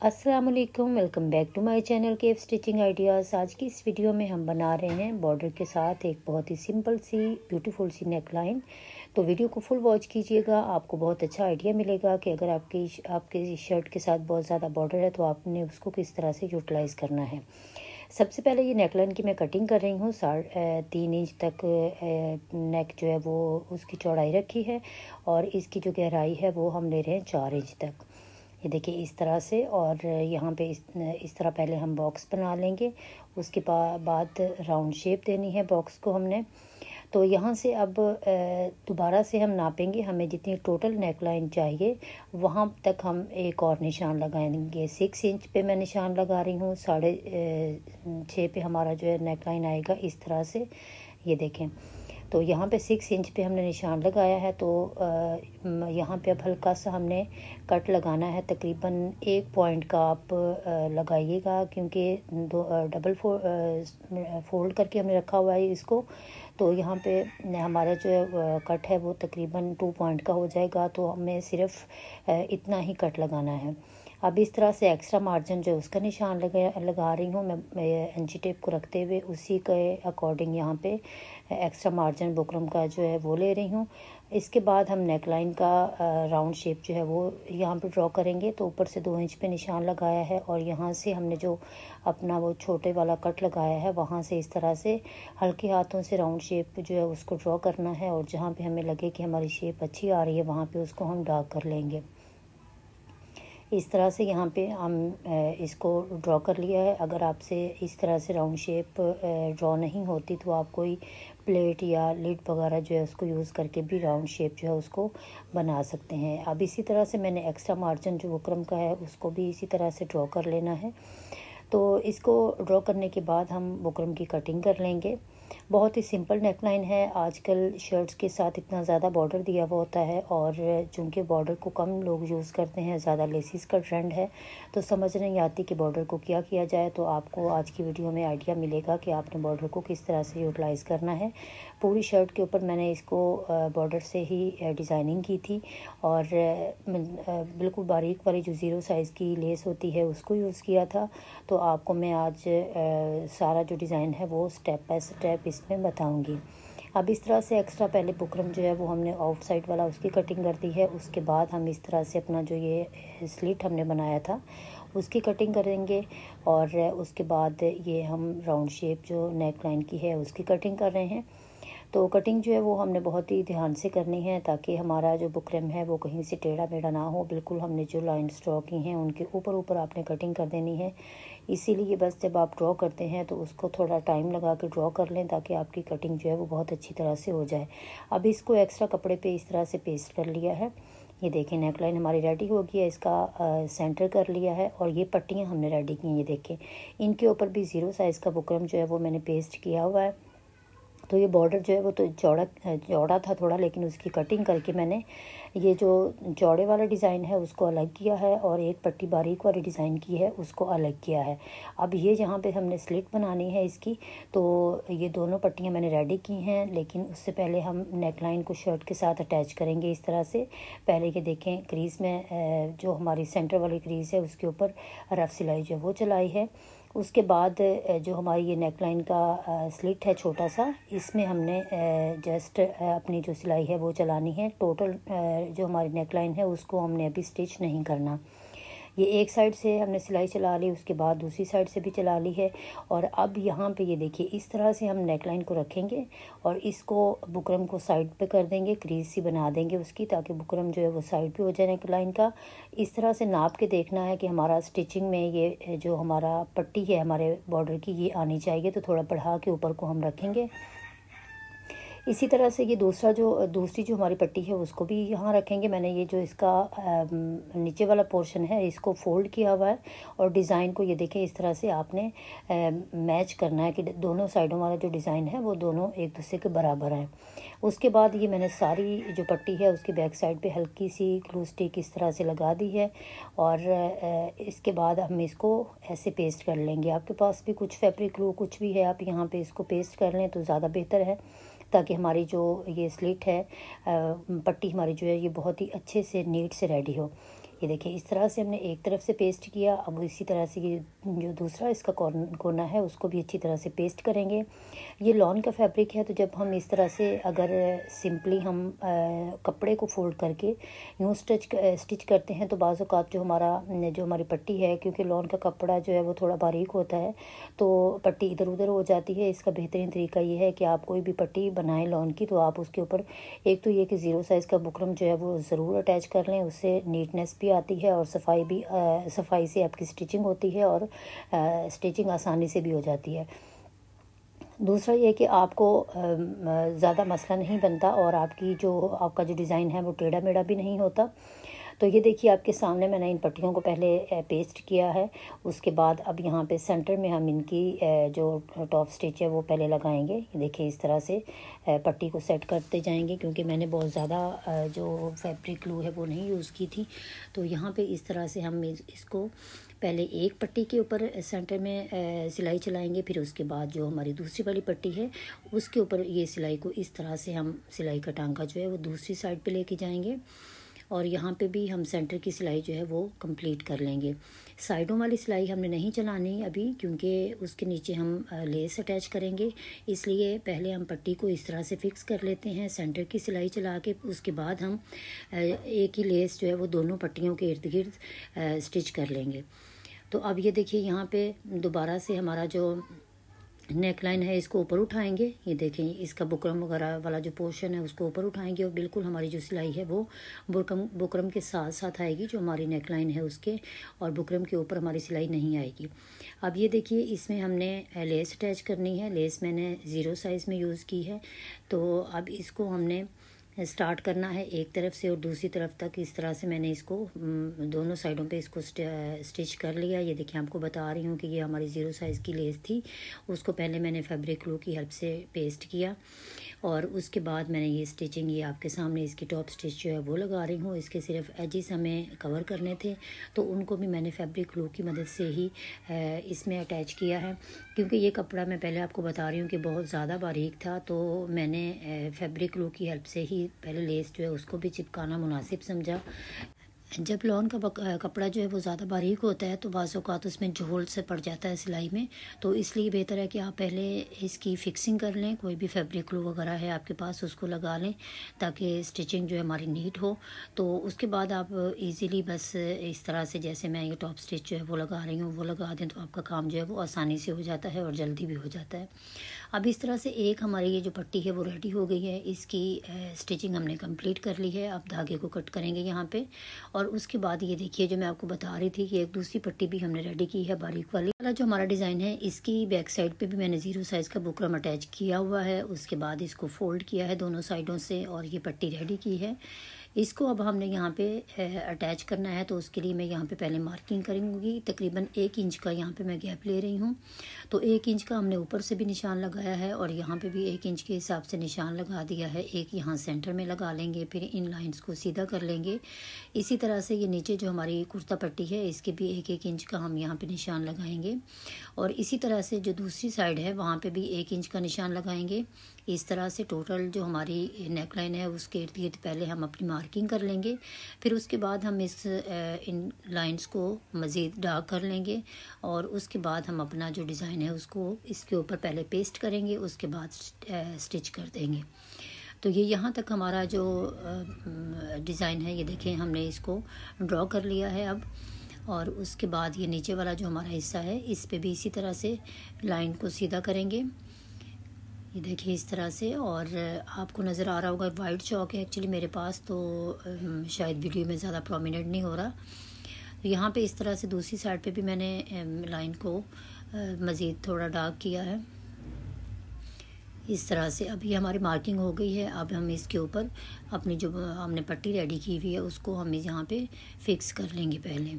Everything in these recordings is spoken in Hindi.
अस्सलाम वालेकुम, welcome back to my channel केफ स्टिचिंग आइडियाज़। आज की इस वीडियो में हम बना रहे हैं बॉर्डर के साथ एक बहुत ही सिंपल सी ब्यूटीफुल सी नेक लाइन। तो वीडियो को फुल वॉच कीजिएगा, आपको बहुत अच्छा आइडिया मिलेगा कि अगर आपके शर्ट के साथ बहुत ज़्यादा बॉर्डर है तो आपने उसको किस तरह से यूटिलाइज़ करना है। सबसे पहले ये नेक लाइन की मैं कटिंग कर रही हूँ। 3.5 इंच तक नेक जो है वो उसकी चौड़ाई रखी है और इसकी जो गहराई है वो हम ले रहे हैं 4 इंच तक। ये देखिए इस तरह से। और यहाँ पे इस तरह पहले हम बॉक्स बना लेंगे। उसके बाद राउंड शेप देनी है बॉक्स को हमने। तो यहाँ से अब दोबारा से हम नापेंगे, हमें जितनी टोटल नेक लाइन चाहिए वहाँ तक हम एक और निशान लगाएंगे। 6 इंच पे मैं निशान लगा रही हूँ। 6.5 पे हमारा जो है नेक लाइन आएगा इस तरह से। ये देखें, तो यहाँ पे 6 इंच पे हमने निशान लगाया है। तो यहाँ पे अब हल्का सा हमने कट लगाना है, तकरीबन 1 पॉइंट का आप लगाइएगा, क्योंकि डबल फोल्ड करके हमने रखा हुआ है इसको। तो यहाँ पे हमारा जो है कट है वो तकरीबन 2 पॉइंट का हो जाएगा। तो हमें सिर्फ इतना ही कट लगाना है। अब इस तरह से एक्स्ट्रा मार्जिन जो है उसका निशान लगा रही हूँ मैं इंची टेप को रखते हुए। उसी के अकॉर्डिंग यहाँ पे एक्स्ट्रा मार्जिन बुकरम का जो है वो ले रही हूँ। इसके बाद हम नेक लाइन का राउंड शेप जो है वो यहाँ पे ड्रॉ करेंगे। तो ऊपर से 2 इंच पे निशान लगाया है और यहाँ से हमने जो अपना वो छोटे वाला कट लगाया है वहाँ से इस तरह से हल्के हाथों से राउंड शेप जो है उसको ड्रॉ करना है। और जहाँ पे हमें लगे कि हमारी शेप अच्छी आ रही है वहाँ पे उसको हम डार्क कर लेंगे। इस तरह से यहाँ पे हम इसको ड्रॉ कर लिया है। अगर आपसे इस तरह से राउंड शेप ड्रॉ नहीं होती तो आप कोई प्लेट या लिड वगैरह जो है उसको यूज़ करके भी राउंड शेप जो है उसको बना सकते हैं। अब इसी तरह से मैंने एक्स्ट्रा मार्जिन जो बुकरम का है उसको भी इसी तरह से ड्रॉ कर लेना है। तो इसको ड्रॉ करने के बाद हम बुकरम की कटिंग कर लेंगे। बहुत ही सिंपल नेकलाइन है। आजकल शर्ट्स के साथ इतना ज़्यादा बॉर्डर दिया हुआ होता है और चूँकि बॉर्डर को कम लोग यूज़ करते हैं, ज़्यादा लेसिस का ट्रेंड है, तो समझ नहीं आती कि बॉर्डर को क्या किया जाए। तो आपको आज की वीडियो में आइडिया मिलेगा कि आपने बॉर्डर को किस तरह से यूटिलाइज़ करना है। पूरी शर्ट के ऊपर मैंने इसको बॉर्डर से ही डिज़ाइनिंग की थी और बिल्कुल बारीक वाली जो ज़ीरो साइज़ की लेस होती है उसको यूज़ किया था। तो आपको मैं आज सारा जो डिज़ाइन है वो स्टेप बाय स्टेप इसमें बताऊंगी। अब इस तरह से एक्स्ट्रा पहले बुकरम जो है वो हमने आउटसाइड वाला उसकी कटिंग कर दी है। उसके बाद हम इस तरह से अपना जो ये स्लिट हमने बनाया था उसकी कटिंग करेंगे और उसके बाद ये हम राउंड शेप जो नेक लाइन की है उसकी कटिंग कर रहे हैं। तो कटिंग जो है वो हमने बहुत ही ध्यान से करनी है ताकि हमारा जो बुकरम है वो कहीं से टेढ़ा मेढ़ा ना हो। बिल्कुल हमने जो लाइन ड्रॉ की हैं उनके ऊपर ऊपर आपने कटिंग कर देनी है। इसीलिए बस जब आप ड्रॉ करते हैं तो उसको थोड़ा टाइम लगा के ड्रॉ कर लें ताकि आपकी कटिंग जो है वो बहुत अच्छी तरह से हो जाए। अब इसको एक्स्ट्रा कपड़े पे इस तरह से पेस्ट कर लिया है। ये देखें नेकलाइन हमारी रेडी हो गई है। इसका सेंटर कर लिया है और ये पट्टियाँ हमने रेडी की हैं। ये देखें, इनके ऊपर भी ज़ीरो साइज़ का बुकरम जो है वो मैंने पेस्ट किया हुआ है। तो ये बॉर्डर जो है वो तो चौड़ा था थोड़ा, लेकिन उसकी कटिंग करके मैंने ये जो चौड़े वाला डिज़ाइन है उसको अलग किया है और एक पट्टी बारीक वाली डिज़ाइन की है उसको अलग किया है। अब ये जहाँ पे हमने स्लिट बनानी है इसकी, तो ये दोनों पट्टियाँ मैंने रेडी की हैं, लेकिन उससे पहले हम नेकलाइन को शर्ट के साथ अटैच करेंगे इस तरह से। पहले ये देखें, क्रीज़ में जो हमारी सेंटर वाली क्रीज़ है उसके ऊपर रफ सिलाई जो वो चलाई है। उसके बाद जो हमारी ये नेकलाइन का स्लिट है छोटा सा, इसमें हमने जस्ट अपनी जो सिलाई है वो चलानी है। टोटल जो हमारी नेकलाइन है उसको हमने अभी स्टिच नहीं करना। ये एक साइड से हमने सिलाई चला ली, उसके बाद दूसरी साइड से भी चला ली है। और अब यहाँ पे ये देखिए इस तरह से हम नेकलाइन को रखेंगे और इसको बुकरम को साइड पे कर देंगे, क्रीज सी बना देंगे उसकी, ताकि बुकरम जो है वो साइड पे हो जाए नेकलाइन का। इस तरह से नाप के देखना है कि हमारा स्टिचिंग में ये जो हमारा पट्टी है हमारे बॉर्डर की ये आनी चाहिए। तो थोड़ा बढ़ा के ऊपर को हम रखेंगे। इसी तरह से ये दूसरी जो हमारी पट्टी है उसको भी यहाँ रखेंगे। मैंने ये जो इसका नीचे वाला पोर्शन है इसको फोल्ड किया हुआ है और डिज़ाइन को ये देखें इस तरह से आपने मैच करना है कि दोनों साइडों वाला जो डिज़ाइन है वो दोनों एक दूसरे के बराबर हैं। उसके बाद ये मैंने सारी जो पट्टी है उसकी बैक साइड पे हल्की सी ग्लू स्टिक इस तरह से लगा दी है और इसके बाद हम इसको ऐसे पेस्ट कर लेंगे। आपके पास भी कुछ फैब्रिक ग्लू कुछ भी है, आप यहाँ पे इसको पेस्ट कर लें तो ज़्यादा बेहतर है, ताकि हमारी जो ये स्लिट है पट्टी हमारी जो है ये बहुत ही अच्छे से नीट से रेडी हो। ये देखिए इस तरह से हमने एक तरफ से पेस्ट किया। अब इसी तरह से ये जो दूसरा इसका कोना है उसको भी अच्छी तरह से पेस्ट करेंगे। ये लॉन का फैब्रिक है, तो जब हम इस तरह से अगर सिंपली हम कपड़े को फोल्ड करके यूँ स्टिच करते हैं तो बाज़ औक़ात जो हमारी पट्टी है, क्योंकि लॉन का कपड़ा जो है वो थोड़ा बारीक होता है तो पट्टी इधर उधर हो जाती है। इसका बेहतरीन तरीका ये है कि आप कोई भी पट्टी बनाएं लॉन की तो आप उसके ऊपर एक तो ये कि ज़ीरो साइज़ का बुकरम जो है वो ज़रूर अटैच कर लें। उससे नीटनेस भी आती है और सफाई से आपकी स्टिचिंग होती है और स्टिचिंग आसानी से भी हो जाती है। दूसरा ये कि आपको ज़्यादा मसला नहीं बनता और आपका जो डिज़ाइन है वो टेढ़ा मेढ़ा भी नहीं होता। तो ये देखिए आपके सामने मैंने इन पट्टियों को पहले पेस्ट किया है। उसके बाद अब यहाँ पे सेंटर में हम इनकी जो टॉप स्टिच है वो पहले लगाएंगे। ये देखिए इस तरह से पट्टी को सेट करते जाएंगे, क्योंकि मैंने बहुत ज़्यादा जो फैब्रिक ग्लू है वो नहीं यूज़ की थी। तो यहाँ पे इस तरह से हम इसको पहले एक पट्टी के ऊपर सेंटर में सिलाई चलाएंगे, फिर उसके बाद जो हमारी दूसरी वाली पट्टी है उसके ऊपर ये सिलाई को इस तरह से हम सिलाई का टांका जो है वो दूसरी साइड पे लेके जाएंगे और यहाँ पे भी हम सेंटर की सिलाई जो है वो कंप्लीट कर लेंगे। साइडों वाली सिलाई हमने नहीं चलानी अभी, क्योंकि उसके नीचे हम लेस अटैच करेंगे, इसलिए पहले हम पट्टी को इस तरह से फिक्स कर लेते हैं सेंटर की सिलाई चला के। उसके बाद हम एक ही लेस जो है वो दोनों पट्टियों के इर्द गिर्द स्टिच कर लेंगे। तो अब ये देखिए यहाँ पे दोबारा से हमारा जो नेक लाइन है इसको ऊपर उठाएंगे। ये देखें इसका बुकरम वगैरह वाला जो पोर्शन है उसको ऊपर उठाएंगे और बिल्कुल हमारी जो सिलाई है वो बुकरम के साथ साथ आएगी, जो हमारी नेक लाइन है उसके, और बुकरम के ऊपर हमारी सिलाई नहीं आएगी। अब ये देखिए इसमें हमने लेस अटैच करनी है। लेस मैंने ज़ीरो साइज़ में यूज़ की है। तो अब इसको हमने स्टार्ट करना है एक तरफ से और दूसरी तरफ तक। इस तरह से मैंने इसको दोनों साइडों पे इसको स्टिच कर लिया। ये देखिए आपको बता रही हूँ कि ये हमारी ज़ीरो साइज़ की लेस थी, उसको पहले मैंने फैब्रिक ग्लू की हेल्प से पेस्ट किया और उसके बाद मैंने ये स्टिचिंग, ये आपके सामने इसकी टॉप स्टिच जो है वो लगा रही हूँ। इसके सिर्फ एजेस हमें कवर करने थे तो उनको भी मैंने फैब्रिक ग्लू की मदद से ही इसमें अटैच किया है, क्योंकि ये कपड़ा मैं पहले आपको बता रही हूँ कि बहुत ज़्यादा बारीक था। तो मैंने फैब्रिक ग्लू की हेल्प से ही पहले लेस जो है उसको भी चिपकाना मुनासिब समझा। जब लॉन का कपड़ा जो है वो ज़्यादा बारीक होता है तो बाज़ औक़ात उसमें झोल से पड़ जाता है सिलाई में, तो इसलिए बेहतर है कि आप पहले इसकी फ़िक्सिंग कर लें। कोई भी फैब्रिक ग्लू वगैरह है आपके पास उसको लगा लें ताकि स्टिचिंग जो है हमारी नीट हो। तो उसके बाद आप इजीली बस इस तरह से जैसे मैं ये टॉप स्टिच जो है वो लगा रही हूँ वो लगा दें तो आपका काम जो है वो आसानी से हो जाता है और जल्दी भी हो जाता है। अब इस तरह से एक हमारी ये जो पट्टी है वो रेडी हो गई है। इसकी स्टिचिंग हमने कंप्लीट कर ली है। अब धागे को कट करेंगे यहाँ पे और उसके बाद ये देखिए जो मैं आपको बता रही थी कि एक दूसरी पट्टी भी हमने रेडी की है बारीक वाली। जो हमारा डिज़ाइन है इसकी बैक साइड पे भी मैंने ज़ीरो साइज़ का बुकरम अटैच किया हुआ है। उसके बाद इसको फोल्ड किया है दोनों साइडों से और ये पट्टी रेडी की है। इसको अब हमने यहाँ पे अटैच करना है, तो उसके लिए मैं यहाँ पे पहले मार्किंग करूँगी। तकरीबन 1 इंच का यहाँ पे मैं गैप ले रही हूँ। तो 1 इंच का हमने ऊपर से भी निशान लगाया है और यहाँ पे भी 1 इंच के हिसाब से निशान लगा दिया है। एक यहाँ सेंटर में लगा लेंगे, फिर इन लाइंस को सीधा कर लेंगे। इसी तरह से ये नीचे जो हमारी कुर्ता पट्टी है इसके भी 1-1 इंच का हम यहाँ पे निशान लगाएंगे और इसी तरह से जो दूसरी साइड है वहाँ पे भी 1 इंच का निशान लगाएंगे। इस तरह से टोटल जो हमारी नेक लाइन है उसके इर्द गिर्द पहले हम अपनी मार्किंग कर लेंगे, फिर उसके बाद हम इन लाइंस को मज़ीद डार्क कर लेंगे और उसके बाद हम अपना जो डिज़ाइन है उसको इसके ऊपर पहले पेस्ट करेंगे, उसके बाद स्टिच कर देंगे। तो ये यहाँ तक हमारा जो डिज़ाइन है ये देखें हमने इसको ड्रॉ कर लिया है अब। और उसके बाद ये नीचे वाला जो हमारा हिस्सा है इस पे भी इसी तरह से लाइन को सीधा करेंगे। ये देखिए इस तरह से, और आपको नज़र आ रहा होगा वाइट चौक है एक्चुअली मेरे पास, तो शायद वीडियो में ज़्यादा प्रोमिनेंट नहीं हो रहा। तो यहाँ पे इस तरह से दूसरी साइड पे भी मैंने लाइन को मज़ीद थोड़ा डार्क किया है इस तरह से। अब ये हमारी मार्किंग हो गई है। अब हम इसके ऊपर अपनी जो हमने पट्टी रेडी की हुई है उसको हम यहाँ पे फिक्स कर लेंगे पहले।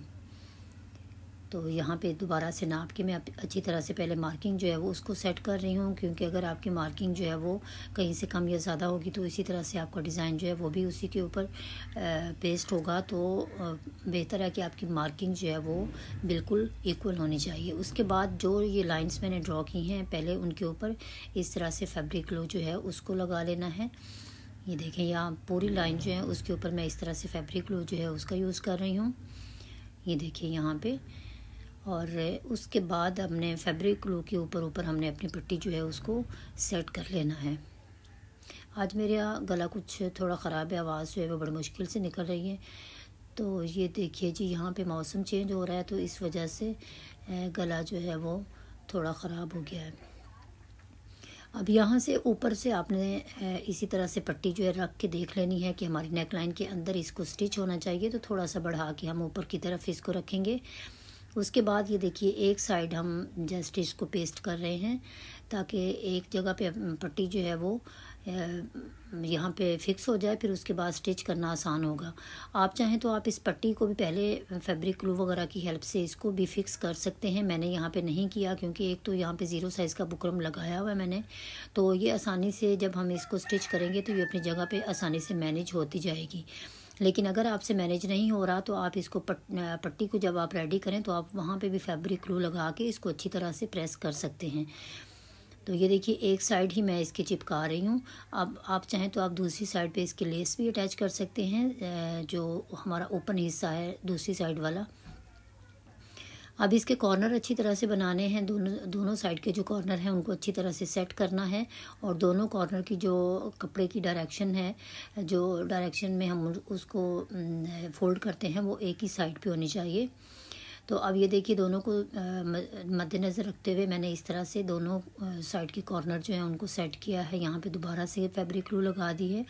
तो यहाँ पे दोबारा से नाप के मैं अच्छी तरह से पहले मार्किंग जो है वो उसको सेट कर रही हूँ, क्योंकि अगर आपकी मार्किंग जो है वो कहीं से कम या ज़्यादा होगी तो इसी तरह से आपका डिज़ाइन जो है वो भी उसी के ऊपर पेस्ट होगा। तो बेहतर है कि आपकी मार्किंग जो है वो बिल्कुल इक्वल होनी चाहिए। उसके बाद जो ये लाइंस मैंने ड्रॉ की हैं पहले उनके ऊपर इस तरह से फैब्रिक ग्लू जो है उसको लगा लेना है। ये देखें यहाँ पूरी लाइन जो है उसके ऊपर मैं इस तरह से फैब्रिक ग्लू जो है उसका यूज़ कर रही हूँ। ये देखिए यहाँ पे। और उसके बाद हमने फैब्रिक ग्लू के ऊपर हमने अपनी पट्टी जो है उसको सेट कर लेना है। आज मेरा गला कुछ थोड़ा ख़राब है, आवाज़ जो है वो बड़ी मुश्किल से निकल रही है। तो ये देखिए जी, यहाँ पे मौसम चेंज हो रहा है तो इस वजह से गला जो है वो थोड़ा ख़राब हो गया है। अब यहाँ से ऊपर से आपने इसी तरह से पट्टी जो है रख के देख लेनी है कि हमारी नेक लाइन के अंदर इसको स्टिच होना चाहिए। तो थोड़ा सा बढ़ा के हम ऊपर की तरफ इसको रखेंगे। उसके बाद ये देखिए एक साइड हम जस्ट इसको पेस्ट कर रहे हैं ताकि एक जगह पे पट्टी जो है वो यहाँ पे फिक्स हो जाए, फिर उसके बाद स्टिच करना आसान होगा। आप चाहें तो आप इस पट्टी को भी पहले फैब्रिक ग्लू वगैरह की हेल्प से इसको भी फिक्स कर सकते हैं। मैंने यहाँ पे नहीं किया क्योंकि एक तो यहाँ पे 0 साइज़ का बुकरम लगाया हुआ है मैंने, तो ये आसानी से जब हम इसको स्टिच करेंगे तो ये अपनी जगह पे आसानी से मैनेज होती जाएगी। लेकिन अगर आपसे मैनेज नहीं हो रहा तो आप इसको पट्टी को जब आप रेडी करें तो आप वहाँ पे भी फैब्रिक ग्लू लगा के इसको अच्छी तरह से प्रेस कर सकते हैं। तो ये देखिए एक साइड ही मैं इसकी चिपका रही हूँ। अब आप चाहें तो आप दूसरी साइड पे इसके लेस भी अटैच कर सकते हैं, जो हमारा ओपन हिस्सा है दूसरी साइड वाला। अब इसके कॉर्नर अच्छी तरह से बनाने हैं, दोनों साइड के जो कॉर्नर हैं उनको अच्छी तरह से सेट करना है। और दोनों कॉर्नर की जो कपड़े की डायरेक्शन है, जो डायरेक्शन में हम उसको फोल्ड करते हैं, वो एक ही साइड पे होनी चाहिए। तो अब ये देखिए दोनों को मद्देनज़र रखते हुए मैंने इस तरह से दोनों साइड के कॉर्नर जो हैं उनको सेट किया है। यहाँ पे दोबारा से फैब्रिक ग्लू लगा दी है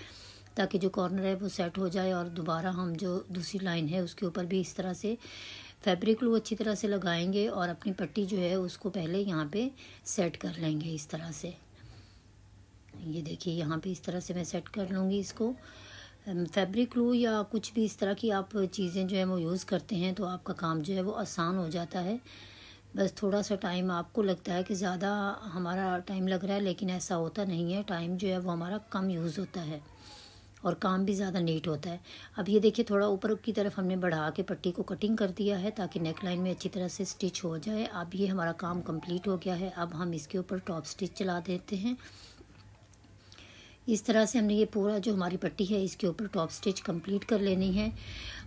ताकि जो कॉर्नर है वो सेट हो जाए। और दोबारा हम जो दूसरी लाइन है उसके ऊपर भी इस तरह से फैब्रिक ग्लू अच्छी तरह से लगाएंगे और अपनी पट्टी जो है उसको पहले यहाँ पे सेट कर लेंगे इस तरह से। ये देखिए यहाँ पे इस तरह से मैं सेट कर लूँगी इसको। फैब्रिक ग्लू या कुछ भी इस तरह की आप चीज़ें जो है वो यूज़ करते हैं तो आपका काम जो है वो आसान हो जाता है। बस थोड़ा सा टाइम आपको लगता है कि ज़्यादा हमारा टाइम लग रहा है, लेकिन ऐसा होता नहीं है। टाइम जो है वो हमारा कम यूज़ होता है और काम भी ज़्यादा नीट होता है। अब ये देखिए थोड़ा ऊपर की तरफ हमने बढ़ा के पट्टी को कटिंग कर दिया है ताकि नेक लाइन में अच्छी तरह से स्टिच हो जाए। अब ये हमारा काम कंप्लीट हो गया है। अब हम इसके ऊपर टॉप स्टिच चला देते हैं। इस तरह से हमने ये पूरा जो हमारी पट्टी है इसके ऊपर टॉप स्टिच कंप्लीट कर लेनी है।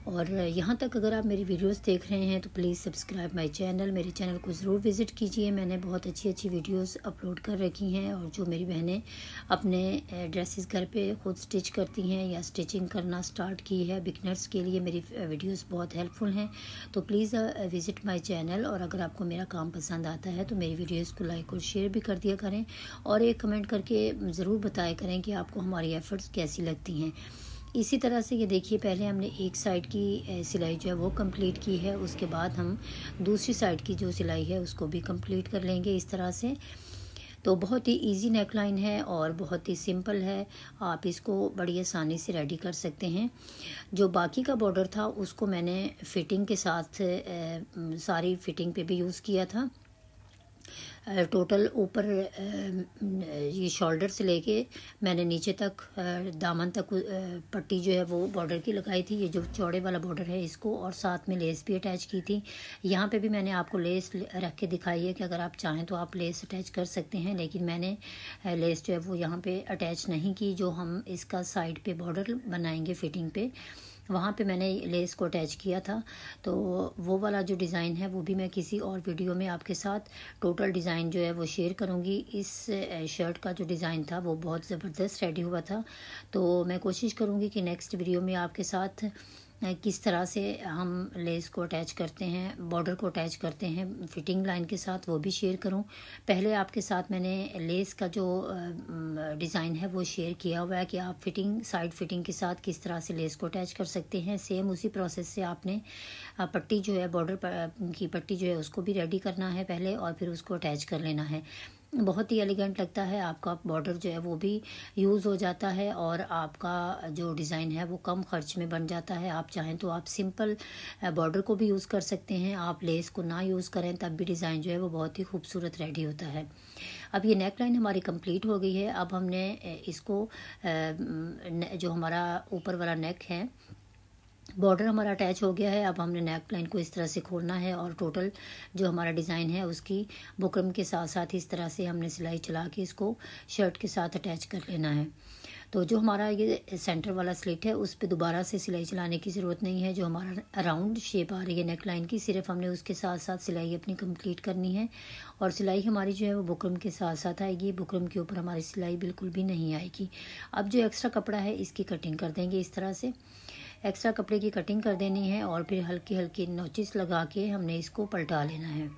और यहाँ तक अगर आप मेरी वीडियोस देख रहे हैं तो प्लीज़ सब्सक्राइब माय चैनल, मेरे चैनल को ज़रूर विज़िट कीजिए। मैंने बहुत अच्छी अच्छी वीडियोस अपलोड कर रखी हैं। और जो मेरी बहनें अपने ड्रेसेस घर पे खुद स्टिच करती हैं या स्टिचिंग करना स्टार्ट की है, बिगनर्स के लिए मेरी वीडियोस बहुत हेल्पफुल हैं। तो प्लीज़ विज़िट माय चैनल। और अगर आपको मेरा काम पसंद आता है तो मेरी वीडियोज़ को लाइक और शेयर भी कर दिया करें और एक कमेंट करके ज़रूर बताया करें कि आपको हमारी एफ़र्ट्स कैसी लगती हैं। इसी तरह से ये देखिए पहले हमने एक साइड की सिलाई जो है वो कंप्लीट की है, उसके बाद हम दूसरी साइड की जो सिलाई है उसको भी कंप्लीट कर लेंगे इस तरह से। तो बहुत ही इजी नेक लाइन है और बहुत ही सिंपल है, आप इसको बड़ी आसानी से रेडी कर सकते हैं। जो बाकी का बॉर्डर था उसको मैंने फिटिंग के साथ सारी फिटिंग पे भी यूज़ किया था। टोटल ऊपर ये शोल्डर से लेके मैंने नीचे तक दामन तक पट्टी जो है वो बॉर्डर की लगाई थी। ये जो चौड़े वाला बॉर्डर है इसको, और साथ में लेस भी अटैच की थी। यहाँ पे भी मैंने आपको लेस रख के दिखाई है कि अगर आप चाहें तो आप लेस अटैच कर सकते हैं, लेकिन मैंने लेस जो है वो यहाँ पे अटैच नहीं की। जो हम इसका साइड पे बॉर्डर बनाएंगे फिटिंग पे, वहाँ पे मैंने लेस को अटैच किया था। तो वो वाला जो डिज़ाइन है वो भी मैं किसी और वीडियो में आपके साथ टोटल डिज़ाइन जो है वो शेयर करूँगी। इस शर्ट का जो डिज़ाइन था वो बहुत ज़बरदस्त रेडी हुआ था। तो मैं कोशिश करूँगी कि नेक्स्ट वीडियो में आपके साथ किस तरह से हम लेस को अटैच करते हैं, बॉर्डर को अटैच करते हैं फिटिंग लाइन के साथ, वो भी शेयर करूं। पहले आपके साथ मैंने लेस का जो डिज़ाइन है वो शेयर किया हुआ है कि आप साइड फिटिंग के साथ किस तरह से लेस को अटैच कर सकते हैं। सेम उसी प्रोसेस से आपने पट्टी जो है बॉर्डर की पट्टी जो है उसको भी रेडी करना है पहले, और फिर उसको अटैच कर लेना है। बहुत ही एलिगेंट लगता है, आपका बॉर्डर जो है वो भी यूज़ हो जाता है और आपका जो डिज़ाइन है वो कम खर्च में बन जाता है। आप चाहें तो आप सिंपल बॉर्डर को भी यूज़ कर सकते हैं, आप लेस को ना यूज़ करें तब भी डिज़ाइन जो है वो बहुत ही खूबसूरत रेडी होता है। अब ये नेक लाइन हमारी कंप्लीट हो गई है। अब हमने इसको जो हमारा ऊपर वाला नेक है, बॉर्डर हमारा अटैच हो गया है। अब हमने नेक लाइन को इस तरह से खोलना है और टोटल जो हमारा डिज़ाइन है उसकी बुकरम के साथ साथ इस तरह से हमने सिलाई चला के इसको शर्ट के साथ अटैच कर लेना है। तो जो हमारा ये सेंटर वाला स्लिट है उस पर दोबारा से सिलाई चलाने की ज़रूरत नहीं है। जो हमारा राउंड शेप आ रही है नेक लाइन की, सिर्फ हमने उसके साथ साथ सिलाई अपनी कंप्लीट करनी है। और सिलाई हमारी जो है वो बुकरम के साथ साथ आएगी, बुकरम के ऊपर हमारी सिलाई बिल्कुल भी नहीं आएगी। अब जो एक्स्ट्रा कपड़ा है इसकी कटिंग कर देंगे। इस तरह से एक्स्ट्रा कपड़े की कटिंग कर देनी है और फिर हल्की हल्की नोचिस लगा के हमने इसको पलटा लेना है।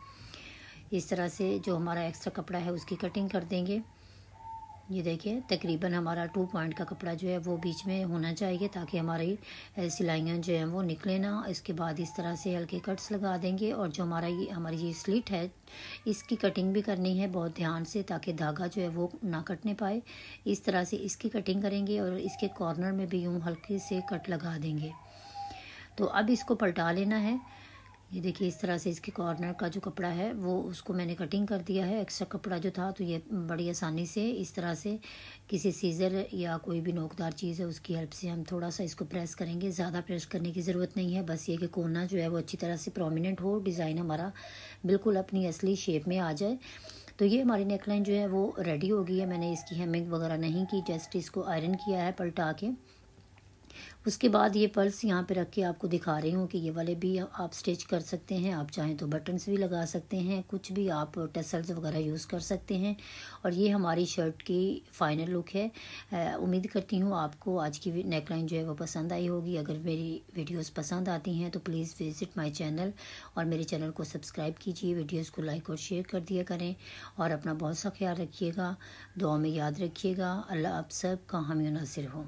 इस तरह से जो हमारा एक्स्ट्रा कपड़ा है उसकी कटिंग कर देंगे। ये देखिए तकरीबन हमारा 2 पॉइंट का कपड़ा जो है वो बीच में होना चाहिए ताकि हमारी सिलाइयाँ जो हैं वो निकले ना। इसके बाद इस तरह से हल्के कट्स लगा देंगे। और जो हमारी ये स्लिट है इसकी कटिंग भी करनी है बहुत ध्यान से, ताकि धागा जो है वो ना कटने पाए। इस तरह से इसकी कटिंग करेंगे और इसके कॉर्नर में भी यूँ हल्के से कट लगा देंगे। तो अब इसको पलटा लेना है। ये देखिए इस तरह से इसके कॉर्नर का जो कपड़ा है वो उसको मैंने कटिंग कर दिया है, एक्स्ट्रा कपड़ा जो था। तो ये बड़ी आसानी से इस तरह से किसी सीज़र या कोई भी नोकदार चीज़ है उसकी हेल्प से हम थोड़ा सा इसको प्रेस करेंगे। ज़्यादा प्रेस करने की ज़रूरत नहीं है, बस ये कि कोना जो है वो अच्छी तरह से प्रोमिनेंट हो, डिज़ाइन हमारा बिल्कुल अपनी असली शेप में आ जाए। तो ये हमारी नेकलाइन जो है वो रेडी हो गई है। मैंने इसकी हेमिंग वगैरह नहीं की, जस्ट इसको आयरन किया है पलटा के। उसके बाद ये पर्ल्स यहाँ पे रख के आपको दिखा रही हूँ कि ये वाले भी आप स्टिच कर सकते हैं। आप चाहें तो बटन्स भी लगा सकते हैं, कुछ भी आप टसल्स वगैरह यूज़ कर सकते हैं। और ये हमारी शर्ट की फ़ाइनल लुक है। उम्मीद करती हूँ आपको आज की नेकलाइन जो है वो पसंद आई होगी। अगर मेरी वीडियोस पसंद आती हैं तो प्लीज़ विज़िट माय चैनल और मेरे चैनल को सब्सक्राइब कीजिए, वीडियोज़ को लाइक और शेयर कर दिया करें। और अपना बहुत सा ख्याल रखिएगा, दुआ में याद रखिएगा। अल्लाह आप सब का हामी नासिर हो।